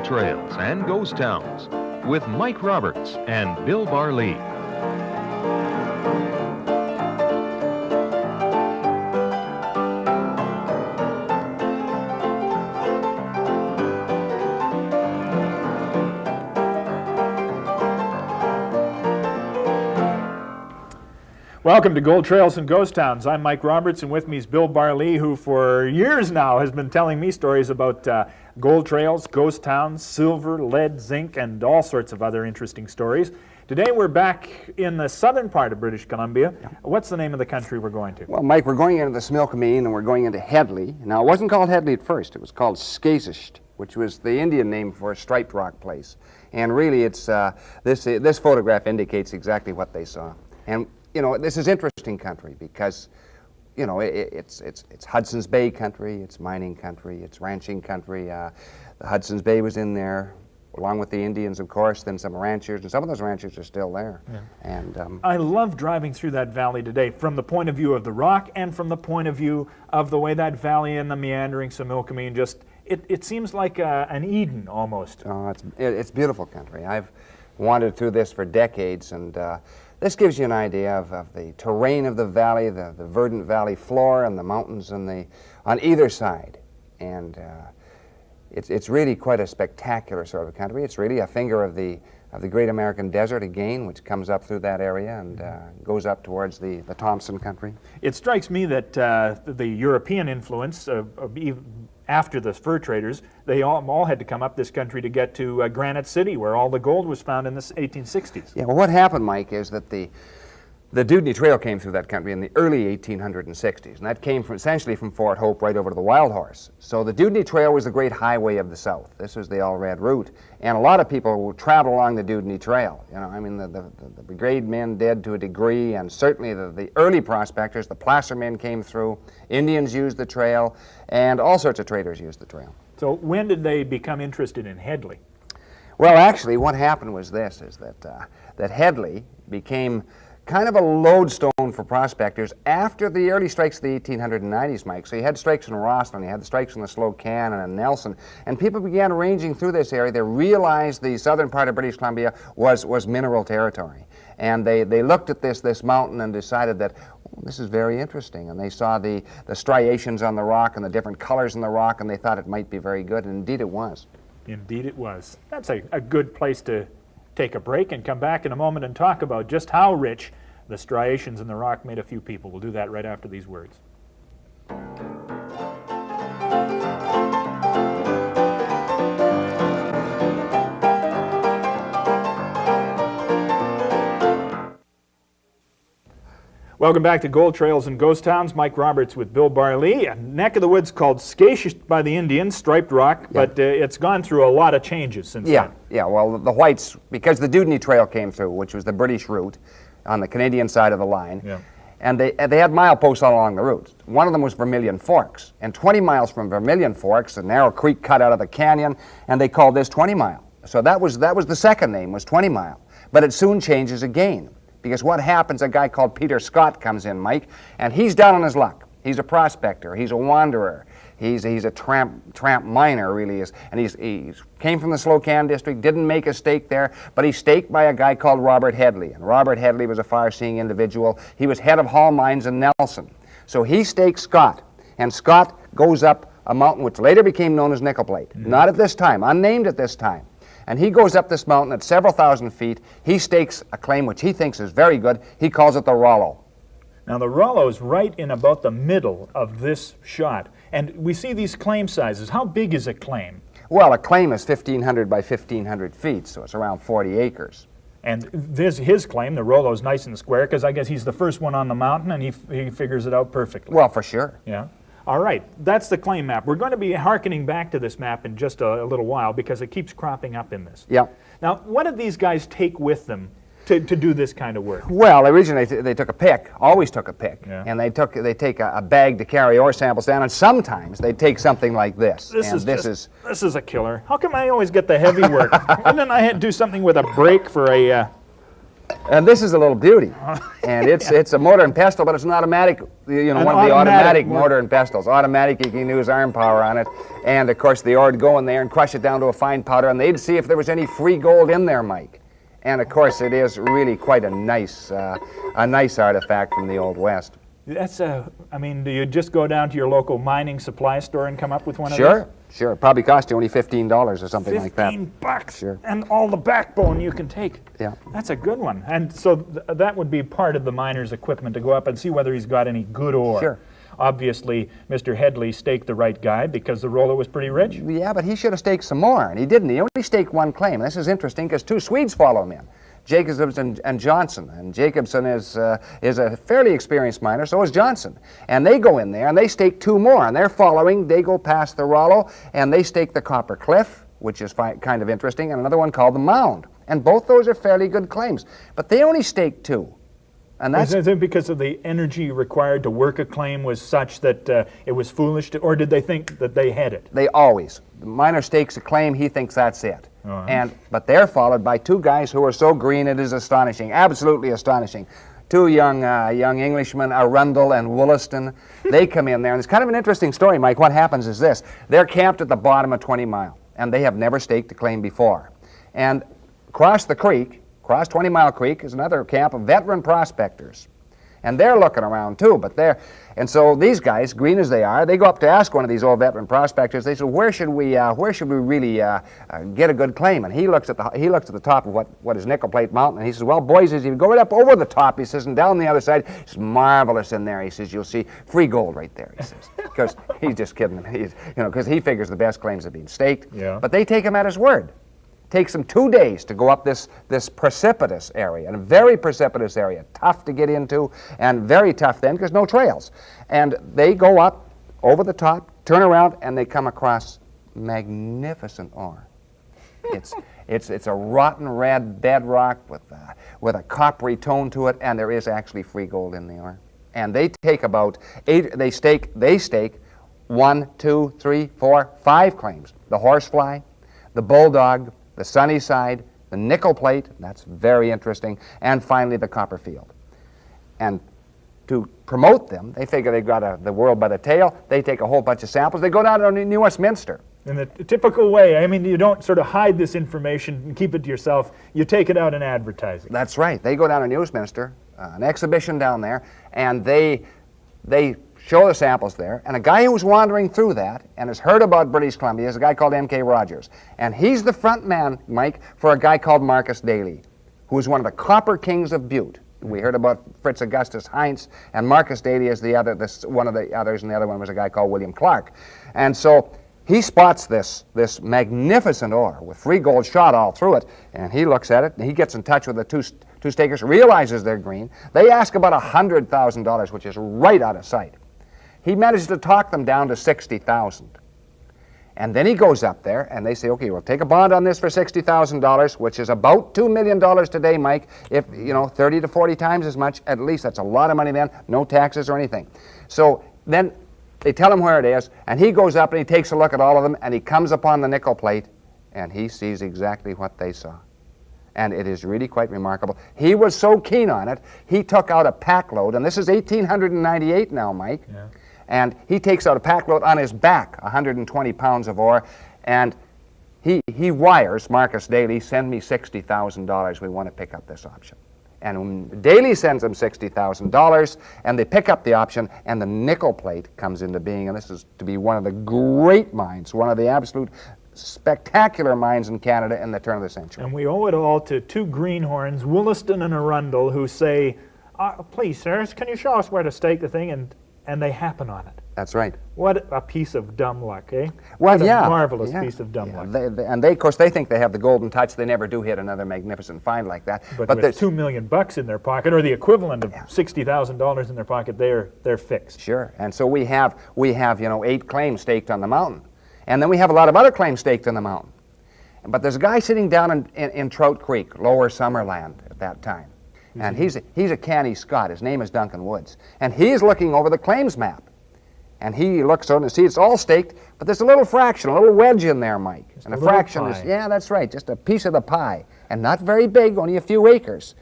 Gold Trails and Ghost Towns with Mike Roberts and Bill Barlee. Welcome to Gold Trails and Ghost Towns. I'm Mike Roberts, and with me is Bill Barlee, who for years now has been telling me stories about gold trails, ghost towns, silver, lead, zinc, and all sorts of other interesting stories. Today we're back in the southern part of British Columbia. Yeah. What's the name of the country we're going to? Well, Mike, we're going into the Similkameen, and we're going into Hedley. Now, it wasn't called Hedley at first. It was called Skasisht, which was the Indian name for a striped rock place. And really, it's this photograph indicates exactly what they saw. And you know, this is interesting country because, you know, it's Hudson's Bay country, it's mining country, it's ranching country. The Hudson's Bay was in there, along with the Indians, of course, then some ranchers, and some of those ranchers are still there. Yeah. And I love driving through that valley today from the point of view of the rock and from the point of view of the way that valley and the meandering Similkameen just, it seems like an Eden almost. Oh, it's beautiful country. I've wandered through this for decades, and this gives you an idea of the terrain of the valley, the verdant valley floor, and the mountains on either side. And it's really quite a spectacular sort of country. It's really a finger of the Great American Desert again, which comes up through that area and goes up towards the Thompson country. It strikes me that the European influence after the fur traders, they all had to come up this country to get to Granite City, where all the gold was found in the 1860s. Yeah, well, what happened, Mike, is that the Dewdney Trail came through that country in the early 1860s, and that came essentially from Fort Hope right over to the Wild Horse. So the Dewdney Trail was the great highway of the South. This was the all-red route, and a lot of people would travel along the Dewdney Trail. You know, I mean, the brigade men did to a degree, and certainly the early prospectors, the placer men came through, Indians used the trail, and all sorts of traders used the trail. So when did they become interested in Hedley? Well, actually, what happened was this, is that Hedley became kind of a lodestone for prospectors after the early strikes of the 1890s, Mike. So you had strikes in Rossland, you had the strikes in the Slocan and in Nelson, and people began ranging through this area. They realized the southern part of British Columbia was mineral territory. And they looked at this mountain and decided that, oh, this is very interesting. And they saw the striations on the rock and the different colors in the rock, and they thought it might be very good, and indeed it was. Indeed it was. That's a good place to take a break and come back in a moment and talk about just how rich the striations in the rock made a few people. We'll do that right after these words. Welcome back to Gold Trails and Ghost Towns. Mike Roberts with Bill Barlee. A neck of the woods called Skasisht by the Indians, striped rock, yeah. But it's gone through a lot of changes since then. Yeah, well, the whites, because the Dewdney Trail came through, which was the British route on the Canadian side of the line, yeah. And they had mileposts all along the route. One of them was Vermilion Forks, and 20 miles from Vermilion Forks, a narrow creek cut out of the canyon, and they called this 20 Mile. So that was the second name, was 20 Mile. But it soon changes again. Because what happens, a guy called Peter Scott comes in, Mike, and he's down on his luck. He's a prospector, he's a wanderer, he's a tramp miner, really is. And he came from the Slocan district, didn't make a stake there, but he's staked by a guy called Robert Hedley. And Robert Hedley was a far-seeing individual. He was head of Hall Mines in Nelson. So he stakes Scott, and Scott goes up a mountain which later became known as Nickelplate. Mm-hmm. Not at this time, unnamed at this time. And he goes up this mountain at several thousand feet. He stakes a claim which he thinks is very good. He calls it the Rollo. Now the Rollo is right in about the middle of this shot. And we see these claim sizes. How big is a claim? Well, a claim is 1,500 by 1,500 feet, so it's around 40 acres. And his claim, the Rollo, is nice and square, because I guess he's the first one on the mountain, and he figures it out perfectly. Well, for sure. Yeah. All right, that's the claim map. We're going to be hearkening back to this map in just a little while because it keeps cropping up in this. Yeah. Now, what did these guys take with them to do this kind of work? Well, originally they took a pick, always took a pick, yeah. And they take a bag to carry ore samples down, and sometimes they take something like this. This is a killer. How come I always get the heavy work? And then I had to do something with a brake for a And this is a little beauty, and it's a mortar and pestle, but it's an automatic, one of the automatic mortar and pestles. Automatic, you can use arm power on it, and of course the ore would go in there and crush it down to a fine powder, and they'd see if there was any free gold in there, Mike. And of course it is really quite a nice artifact from the Old West. That's I mean, do you just go down to your local mining supply store and come up with one of these? Sure. It probably cost you only $15 or something like that. $15, sure. And all the backbone you can take. Yeah. That's a good one. And so that would be part of the miner's equipment to go up and see whether he's got any good ore. Sure. Obviously, Mr. Hedley staked the right guy because the roller was pretty rich. Yeah, but he should have staked some more, and he didn't. He only staked one claim. This is interesting because two Swedes follow him in. Jacobson and Johnson, and Jacobson is a fairly experienced miner, so is Johnson. And they go in there and they stake two more, and they're following. They go past the Rollo and they stake the Copper Cliff, which is kind of interesting, and another one called the Mound. And both those are fairly good claims, but they only stake two. And that's is it because of the energy required to work a claim was such that it was foolish to, or did they think that they had it? They always. The miner stakes a claim, he thinks that's it. But they're followed by two guys who are so green it is astonishing, absolutely astonishing. Two young Englishmen, Arundel and Wollaston. They come in there, and it's kind of an interesting story, Mike. What happens is this. They're camped at the bottom of 20 Mile, and they have never staked a claim before. And across the creek, across 20 Mile Creek, is another camp of veteran prospectors. And they're looking around too, and so these guys, green as they are, they go up to ask one of these old veteran prospectors. They say, where should we really get a good claim? And he looks at the top of what is Nickelplate Mountain, and he says, well, boys, as you go right up over the top, he says, and down the other side, it's marvelous in there. He says, you'll see free gold right there. He says, because he's just kidding them. Because he figures the best claims have been staked. Yeah. But they take him at his word. Takes them 2 days to go up this precipitous area, and a very precipitous area, tough to get into, and very tough then because no trails. And they go up over the top, turn around, and they come across magnificent ore. It's a rotten red bedrock with a coppery tone to it, and there is actually free gold in the ore. And they take about 8. They stake 1, 2, 3, 4, 5 claims: the Horsefly, the Bulldog, the Sunnyside, the Nickelplate, that's very interesting, and finally the Copperfield. And to promote them, they figure they've got the world by the tail. They take a whole bunch of samples. They go down to New Westminster. In the typical way, I mean, you don't sort of hide this information and keep it to yourself. You take it out in advertising. That's right. They go down to New Westminster, an exhibition down there, and they show the samples there, and a guy who was wandering through that and has heard about British Columbia is a guy called M.K. Rogers. And he's the front man, Mike, for a guy called Marcus Daly, who is one of the copper kings of Butte. We heard about Fritz Augustus Heinz, and Marcus Daly is one of the others, and the other one was a guy called William Clark. And so he spots this magnificent ore with free gold shot all through it, and he looks at it, and he gets in touch with the two stakers, realizes they're green. They ask about $100,000, which is right out of sight. He manages to talk them down to $60,000. And then he goes up there, and they say, okay, we'll take a bond on this for $60,000, which is about $2 million today, Mike. If, 30 to 40 times as much, at least that's a lot of money then, no taxes or anything. So then they tell him where it is, and he goes up and he takes a look at all of them, and he comes upon the nickel plate, and he sees exactly what they saw. And it is really quite remarkable. He was so keen on it, he took out a pack load, and this is 1898 now, Mike. Yeah. And he takes out a pack load on his back, 120 pounds of ore, and he wires Marcus Daly, send me $60,000, we want to pick up this option. And Daly sends him $60,000, and they pick up the option, and the nickel plate comes into being, and this is to be one of the great mines, one of the absolute spectacular mines in Canada in the turn of the century. And we owe it all to two greenhorns, Wollaston and Arundel, who say, please, sirs, can you show us where to stake the thing? And they happen on it. That's right. What a piece of dumb luck, eh? Well, what a yeah. marvelous piece of dumb luck. They, of course, they think they have the golden touch. They never do hit another magnificent find like that. But with $2 million in their pocket, or the equivalent of $60,000 in their pocket, they're fixed. Sure. And so we have 8 claims staked on the mountain, and then we have a lot of other claims staked on the mountain. But there's a guy sitting down in Trout Creek, Lower Summerland at that time. And he's a canny Scot. His name is Duncan Woods. And he's looking over the claims map. And he looks on and sees it's all staked, but there's a little fraction, a little wedge in there, Mike. Just and a fraction pie. is, yeah, that's right, just a piece of the pie. And not very big, only a few acres.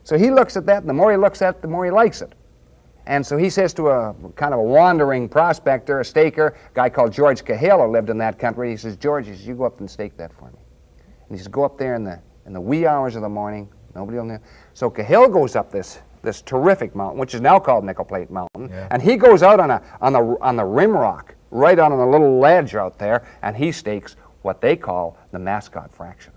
So he looks at that, and the more he looks at it, the more he likes it. And so he says to a kind of a wandering prospector, a staker, a guy called George Cahill, who lived in that country. He says, George, he says, you go up and stake that for me. And he says, go up there in the wee hours of the morning. Nobody will know. So Cahill goes up this terrific mountain, which is now called Nickelplate Mountain, and he goes out on the rim rock, right on a little ledge out there, and he stakes what they call the mascot fraction.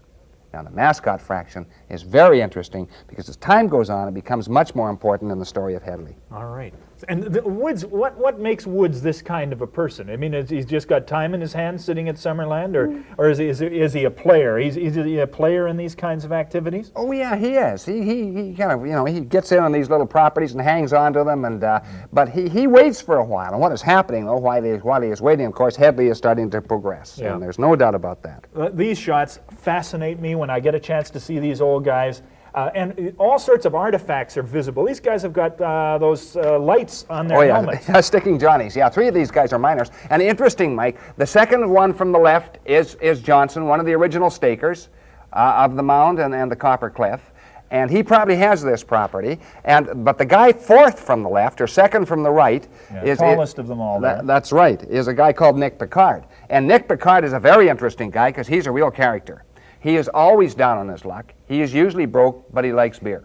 Now, the mascot fraction is very interesting because as time goes on, it becomes much more important in the story of Hedley. All right. And Woods, what makes Woods this kind of a person? I mean, he's just got time in his hands sitting at Summerland, or is he a player? Is he a player in these kinds of activities? Oh yeah, he is. He kind of, he gets in on these little properties and hangs on to them, and but he waits for a while. And what is happening though, while he is waiting, of course, Hedley is starting to progress, and there's no doubt about that. These shots fascinate me when I get a chance to see these old guys. And all sorts of artifacts are visible. These guys have got those lights on their helmets. Sticking Johnnies. Yeah, 3 of these guys are miners. And interesting, Mike, the second one from the left is Johnson, one of the original stakers of the mound and the Copper Cliff. And he probably has this property. But the guy fourth from the left, or second from the right, is tallest of them all. That's right, is a guy called Nick Picard. And Nick Picard is a very interesting guy because he's a real character. He is always down on his luck. He is usually broke, but he likes beer.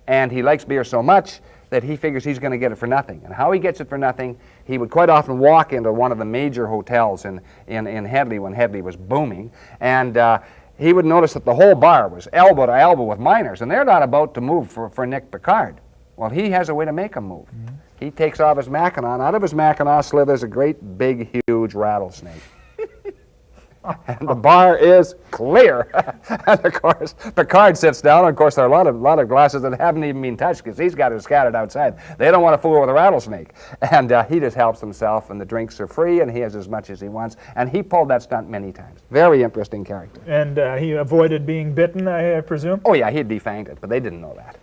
And he likes beer so much that he figures he's going to get it for nothing. And how he gets it for nothing, he would quite often walk into one of the major hotels in Hedley when Hedley was booming, and he would notice that the whole bar was elbow to elbow with miners, and they're not about to move for Nick Picard. Well, he has a way to make them move. Mm-hmm. He takes off his Mackinaw, and out of his Mackinaw slithers a great, big, huge rattlesnake. And the bar is clear. And of course, Picard sits down. And of course, there are a lot of glasses that haven't even been touched because he's got it scattered outside. They don't want to fool with a rattlesnake. And he just helps himself, and the drinks are free, and he has as much as he wants. And he pulled that stunt many times. Very interesting character. And he avoided being bitten, I presume? Oh, yeah, he'd defanged it, but they didn't know that.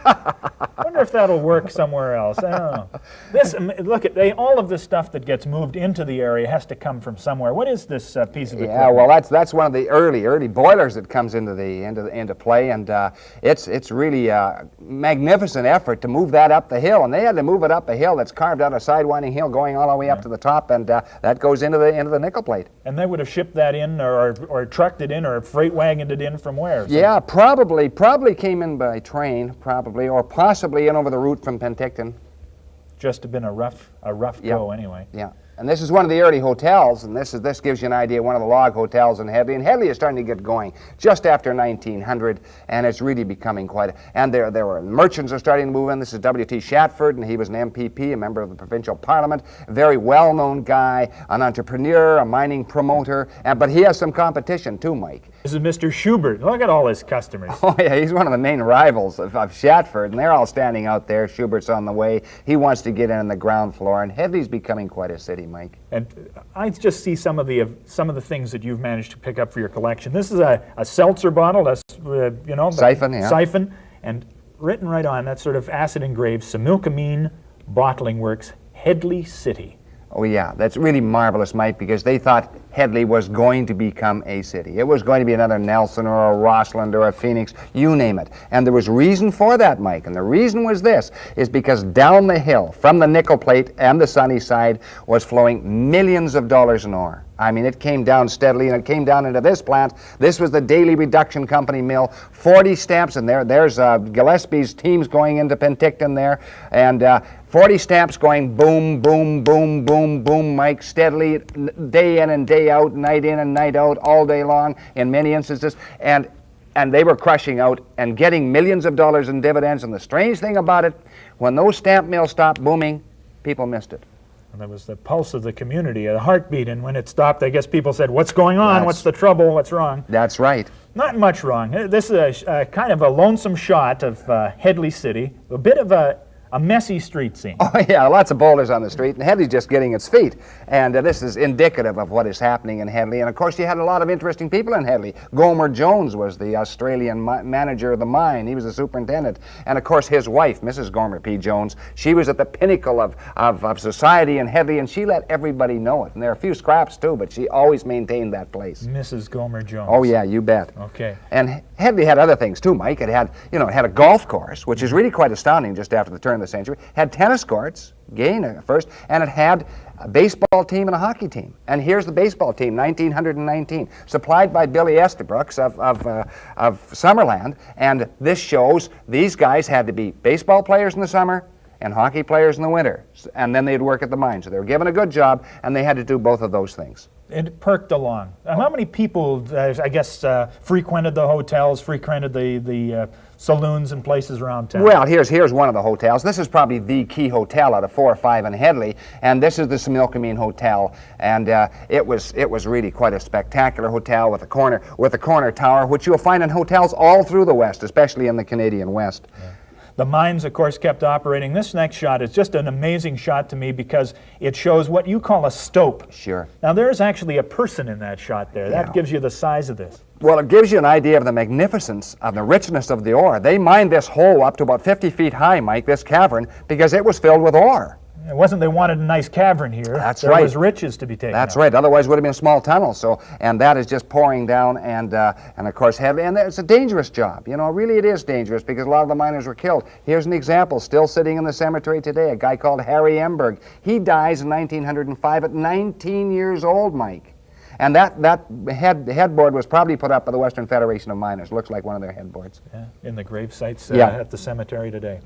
I wonder if that'll work somewhere else. I don't know. Look at all of this stuff that gets moved into the area has to come from somewhere. What is this piece of equipment? Yeah, well, that's one of the early boilers that comes into play, and it's really a magnificent effort to move that up the hill, and they had to move it up a hill that's carved out a sidewinding hill going all the way up to the top, and that goes into the nickel plate. And they would have shipped that in, or trucked it in, or freight wagoned it in from where? Yeah, probably came in by train, probably, or possibly in over the route from Penticton. Just have been a rough go anyway. Yeah. And this is one of the early hotels, and this gives you an idea, one of the log hotels in Hedley. And Hedley is starting to get going just after 1900, and it's really becoming and there were merchants are starting to move in. This is W.T. Shatford, and he was an MPP, a member of the provincial parliament, a very well-known guy, an entrepreneur, a mining promoter, but he has some competition too, Mike. This is Mr. Schubert. Look at all his customers. Oh, yeah, he's one of the main rivals of Shatford, and they're all standing out there. Schubert's on the way. He wants to get in on the ground floor, and Hedley's becoming quite a city, Mike. And I just see some of the things that you've managed to pick up for your collection. This is a seltzer bottle, siphon, yeah. Siphon, and written right on that sort of acid engraved Similkameen Bottling Works, Hedley City. Oh yeah, that's really marvelous, Mike, because they thought Hedley was going to become a city. It was going to be another Nelson or a Rossland or a Phoenix, you name it. And there was reason for that, Mike, and the reason was this, is because down the hill from the Nickel Plate and the Sunny Side was flowing millions of dollars in ore. I mean, it came down steadily, and it came down into this plant. This was the Daily Reduction Company mill. 40 stamps in there. There's Gillespie's teams going into Penticton there, and 40 stamps going boom, boom, boom, boom, boom, Mike, steadily, day in and day out, night in and night out, all day long in many instances, and they were crushing out and getting millions of dollars in dividends. And the strange thing about it, when those stamp mills stopped booming, people missed it. And that was the pulse of the community, the heartbeat, and when it stopped, I guess people said, what's going on? What's the trouble? What's wrong? That's right. Not much wrong. This is a kind of a lonesome shot of Hedley City, a bit of a a messy street scene. Oh, yeah, lots of boulders on the street, and Hedley's just getting its feet. And this is indicative of what is happening in Hedley. And, of course, you had a lot of interesting people in Hedley. Gomer Jones was the Australian manager of the mine. He was the superintendent. And, of course, his wife, Mrs. Gomer P. Jones, she was at the pinnacle of society in Hedley, and she let everybody know it. And there are a few scraps, too, but she always maintained that place. Mrs. Gomer Jones. Oh, yeah, you bet. Okay. And Hedley had other things, too, Mike. It had, it had a golf course, which is really quite astounding just after the turn of the century. Had tennis courts, Gain first, and it had a baseball team and a hockey team. And here's the baseball team, 1919, supplied by Billy Estabrooks of Summerland. And this shows these guys had to be baseball players in the summer and hockey players in the winter. And then they'd work at the mine. So they were given a good job, and they had to do both of those things. It perked along. How many people, I guess, frequented the hotels, frequented the saloons and places around town? Well, here's one of the hotels. This is probably the key hotel out of 4 or 5 in Hedley, and this is the Similkameen Hotel. And it was really quite a spectacular hotel with a corner tower, which you'll find in hotels all through the West, especially in the Canadian West. Yeah. The mines, of course, kept operating. This next shot is just an amazing shot to me because it shows what you call a stope. Sure. Now, there's actually a person in that shot there. Yeah. That gives you the size of this. Well, it gives you an idea of the magnificence, of the richness of the ore. They mined this hole up to about 50 feet high, Mike, this cavern, because it was filled with ore. It wasn't they wanted a nice cavern here. That's there right. There was riches to be taken That's out. right. Otherwise, it would have been a small tunnel. So, and that is just pouring down, and of course, Hedley. And it's a dangerous job. Really, it is dangerous because a lot of the miners were killed. Here's an example, still sitting in the cemetery today. A guy called Harry Emberg. He dies in 1905 at 19 years old, Mike. And that headboard was probably put up by the Western Federation of Miners. Looks like one of their headboards. Yeah, in the grave sites Yeah. at the cemetery today.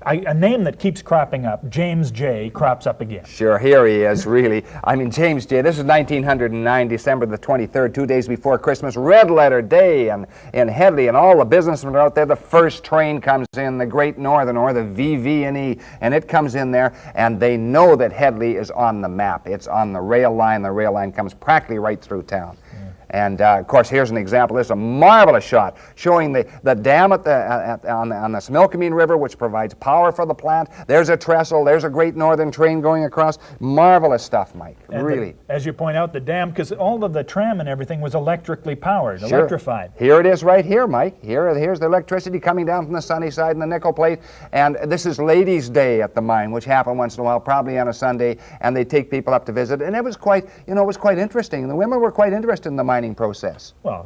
A name that keeps cropping up, James J., crops up again. Sure, here he is, really. I mean, James J., this is 1909, December the 23rd, 2 days before Christmas, red letter day in Hedley, and all the businessmen are out there. The first train comes in, the Great Northern, or the VV&E, and it comes in there, and they know that Hedley is on the map. It's on the rail line. The rail line comes practically right through town. Yeah. And of course, here's an example. This is a marvelous shot showing the dam on the Similkameen River, which provides power for the plant. There's a trestle. There's a Great Northern train going across. Marvelous stuff, Mike. And really. As you point out, the dam, because all of the tram and everything was electrically powered, Sure. electrified. Here it is right here, Mike. Here's the electricity coming down from the sunny side in the Nickelplate. And this is Ladies' Day at the mine, which happened once in a while, probably on a Sunday, and they take people up to visit. And it was quite, it was quite interesting. And the women were quite interested in the mining process. Well,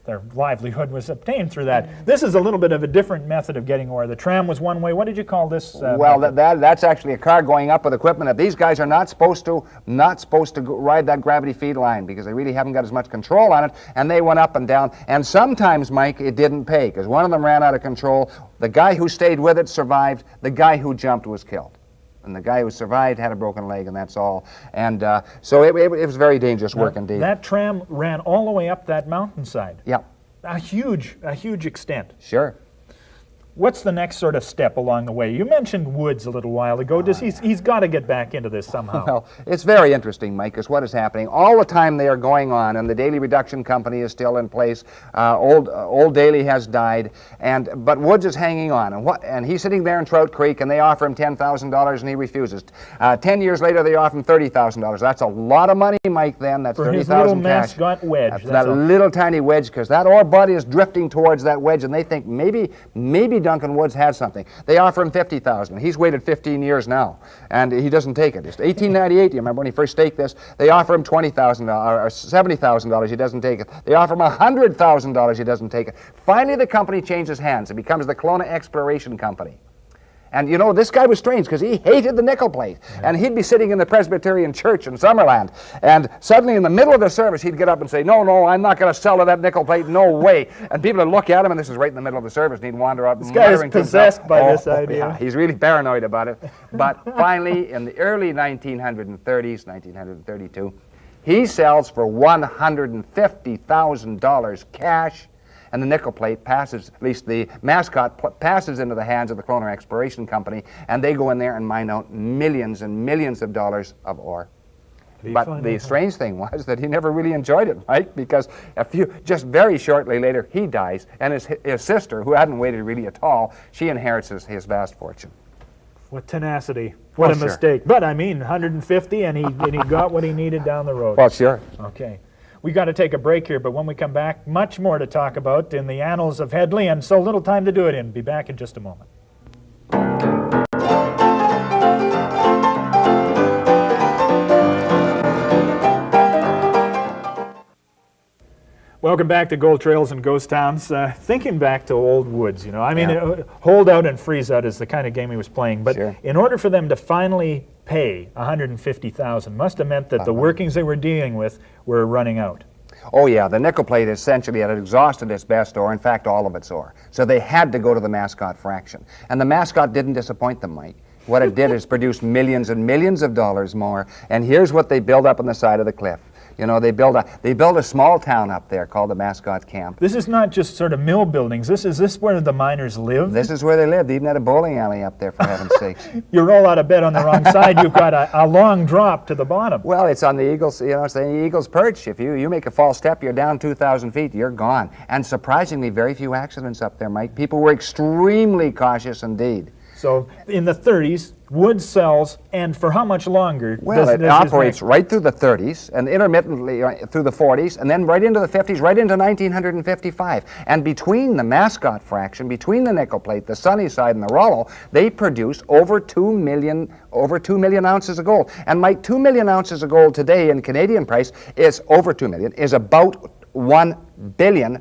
their livelihood was obtained through that. This is a little bit of a different method of getting ore. The tram was one way. What did you call this? Well, that's actually a car going up with equipment. These guys are not supposed to ride that gravity feed line because they really haven't got as much control on it, and they went up and down. And sometimes, Mike, it didn't pay because one of them ran out of control. The guy who stayed with it survived. The guy who jumped was killed. And the guy who survived had a broken leg, and that's all. And so it was very dangerous work indeed. That tram ran all the way up that mountainside. Yeah. A huge extent. Sure. What's the next sort of step along the way? You mentioned Woods a little while ago. He's got to get back into this somehow. Well, it's very interesting, Mike, because what is happening all the time they are going on, and the Daily Reduction Company is still in place. Old Daly has died, but Woods is hanging on, and he's sitting there in Trout Creek, and they offer him $10,000, and he refuses. 10 years later, they offer him $30,000. That's a lot of money, Mike. Then that's for his $30,000 little cash. mascot wedge. That little tiny wedge, because that ore body is drifting towards that wedge, and they think maybe Duncan Woods had something. They offer him $50,000. He's waited 15 years now, and he doesn't take it. It's 1898. You remember when he first staked this? They offer him $20,000 or $70,000. He doesn't take it. They offer him $100,000. He doesn't take it. Finally, the company changes hands. It becomes the Kelowna Exploration Company. And this guy was strange because he hated the Nickelplate. And he'd be sitting in the Presbyterian church in Summerland. And suddenly in the middle of the service, he'd get up and say, no, I'm not going to sell to that Nickelplate, no way. And people would look at him, and this is right in the middle of the service, and he'd wander up. This guy is possessed by this idea. Yeah, he's really paranoid about it. But finally, in the early 1930s, 1932, he sells for $150,000 cash. And the Nickelplate passes, at least the mascot passes into the hands of the Kelowna Exploration Company, and they go in there and mine out millions and millions of dollars of ore. But the strange thing was that he never really enjoyed it, right? Because just very shortly later, he dies, and his sister, who hadn't waited really at all, she inherits his vast fortune. What tenacity. What a sure. mistake. But I mean, 150, and he got what he needed down the road. Well, sure. Okay. We got to take a break here, but when we come back, much more to talk about in the annals of Hedley, and so little time to do it in. Be back in just a moment. Welcome back to Gold Trails and Ghost Towns. Thinking back to old woods, you know, I mean, hold out and freeze out is the kind of game he was playing. But Sure. in order for them to finally pay $150,000, must have meant that the workings they were dealing with were running out. Oh yeah, the Nickelplate essentially had exhausted its best ore, in fact all of its ore. So they had to go to the mascot fraction. And the mascot didn't disappoint them, Mike. What it did is produce millions and millions of dollars more, and here's what they built up on the side of the cliff. You know, they built a small town up there called the Mascot Camp. This is not just sort of mill buildings. Is this where the miners live? This is where they lived. They even had a bowling alley up there, for heaven's sakes. You roll out of bed on the wrong side, you've got a long drop to the bottom. Well, it's on the Eagle's, you know, it's the Eagle's perch. If you make a false step, you're down 2,000 feet, you're gone. And surprisingly, very few accidents up there, Mike. People were extremely cautious indeed. So in the 30s, wood sells, and for how much longer? Well, it operates right through the 30s and intermittently through the 40s and then right into the 50s, right into 1955. And between the Mascot fraction, between the Nickelplate, the Sunnyside, and the Rollo, they produce over 2 million ounces of gold. And Mike, 2 million ounces of gold today in Canadian price is over 2 million, is about $1 billion.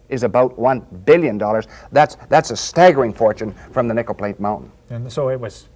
Is about $1 billion. That's a staggering fortune from the Nickelplate Mountain. And so it was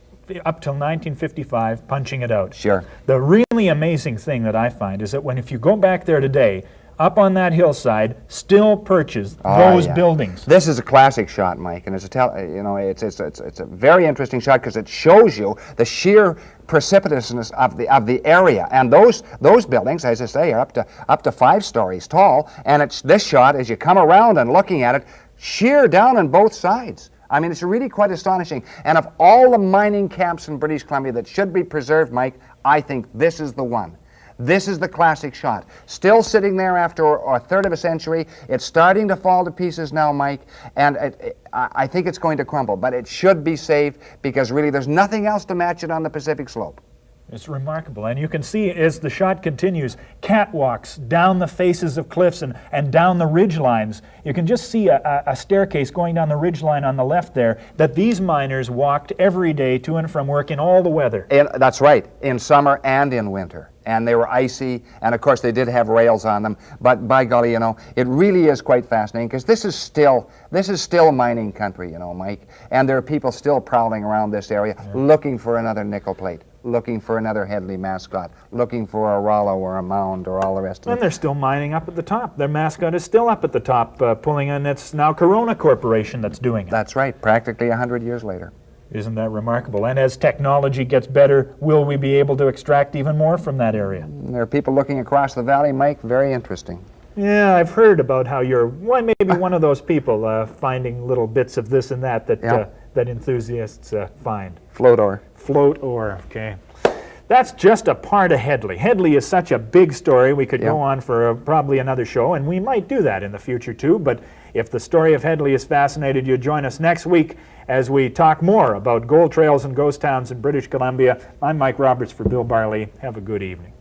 up till 1955, punching it out. Sure. The really amazing thing that I find is that if you go back there today, up on that hillside, still perches those buildings. This is a classic shot, Mike, and it's a very interesting shot because it shows you the sheer precipitousness of the area. And those buildings, as I say, are up to 5 stories tall. And it's this shot, as you come around and looking at it, sheer down on both sides. I mean, it's really quite astonishing. And of all the mining camps in British Columbia that should be preserved, Mike, I think this is the one. This is the classic shot. Still sitting there after a third of a century. It's starting to fall to pieces now, Mike, and I think it's going to crumble, but it should be saved because really there's nothing else to match it on the Pacific slope. It's remarkable, and you can see as the shot continues, catwalks down the faces of cliffs and down the ridge lines. You can just see a staircase going down the ridge line on the left there that these miners walked every day to and from work in all the weather. And that's right, in summer and in winter. And they were icy, and of course they did have rails on them, but by golly, you know, it really is quite fascinating because this is still mining country, you know, Mike, and there are people still prowling around this area looking for another Nickelplate, looking for another Hedley Mascot, looking for a Rollo or a Mound or all the rest of it. And they're still mining up at the top. Their Mascot is still up at the top, pulling in. It's now Corona Corporation that's doing it. That's right, practically 100 years later. Isn't that remarkable? And as technology gets better, will we be able to extract even more from that area? There are people looking across the valley, Mike, very interesting. Yeah, I've heard about how you're maybe one of those people finding little bits of this and that that enthusiasts find. Float ore. Float ore, okay. That's just a part of Hedley. Hedley is such a big story, we could go on for probably another show, and we might do that in the future too, but if the story of Hedley has fascinated you, join us next week as we talk more about gold trails and ghost towns in British Columbia. I'm Mike Roberts for Bill Barley. Have a good evening.